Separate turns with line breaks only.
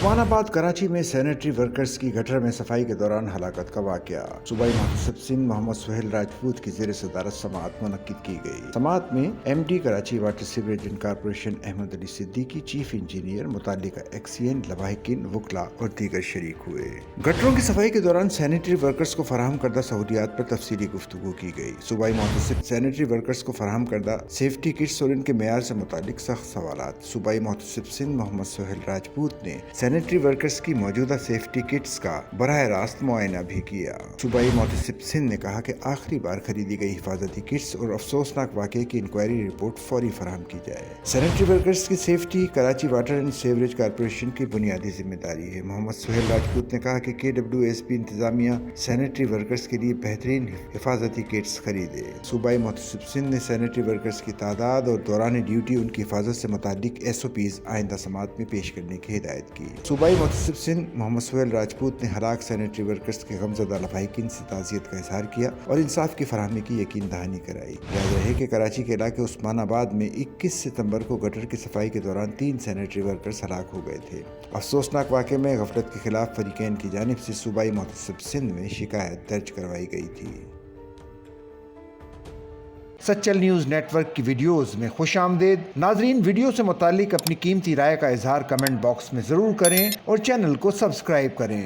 عثمان آباد کراچی میں sanitary workers کی گٹر میں صفائی کے دوران ہلاکت کا واقعہ۔ صوبائی محتسب سنگھ محمد سہیل راجپوت کی زیر صدارت سماعت منعقد کی گئی۔ سماعت میں M D Karachi water sewerage and corporation Ahmed Ali Siddiqui, chief engineer, متعلقہ ایکسین، لواحقین، وکلاء اور دیگر شریک ہوئے۔ گٹروں کی صفائی کے دوران سینیٹری ورکرز کو فراہم کردہ سہولیات پر تفصیلی گفتگو کی گئی۔ صوبائی محتسب سینیٹری ورکرز کو فراہم کردہ سیفٹی کٹس اور ان کے معیار سے متعلق سخت سوالات۔ صوبائی محتسب سنگھ محمد سہیل راجپوت نے سینیٹری ورکرز کی موجودہ سیفٹی کٹس کا براہ راست معائنہ بھی کیا۔ صوبائی محتسب سندھ نے کہا کہ آخری بار خریدی گئی حفاظتی کٹس اور افسوسناک واقعے کی انکوائری رپورٹ فوری فراہم کی جائے۔ سینیٹری ورکرز کی safety Karachi water and sewerage corporation کی بنیادی ذمہ داری ہے۔ محمد سہیل راجپوت نے کہا کہ KWSP انتظامیہ سینیٹری ورکرز کے لیے بہترین حفاظتی کٹس خریدے۔ صوبائی محتسب سندھ نے سینیٹری ورکرز کی تعداد اور دوران ڈیوٹی ان کی حفاظت سے متعلق SOPs آئندہ سماعت میں پیش کرنے کی ہدایت کی۔ صوبائی محتسب سندھ محمد سہیل راجپوت نے ہلاک سینیٹری ورکرز کے غمزدہ لواحقین سے تعزیت کا اظہار کیا اور انصاف کی فراہمی کی یقین دہانی کرائی۔ یاد رہے کہ کراچی کے علاقے عثمان آباد میں 21 ستمبر کو گٹر کی صفائی کے دوران 3 سینیٹری ورکرز ہلاک ہو گئے تھے۔ افسوسناک واقعے میں غفلت کے خلاف فریقین کی جانب سے صوبائی محتسب سندھ میں شکایت درج کروائی گئی تھی۔ سچل نیوز نیٹ ورک کی ویڈیوز میں خوش آمدید۔ ناظرین، ویڈیو سے متعلق اپنی قیمتی رائے کا اظہار کمنٹ باکس میں ضرور کریں اور چینل کو سبسکرائب کریں۔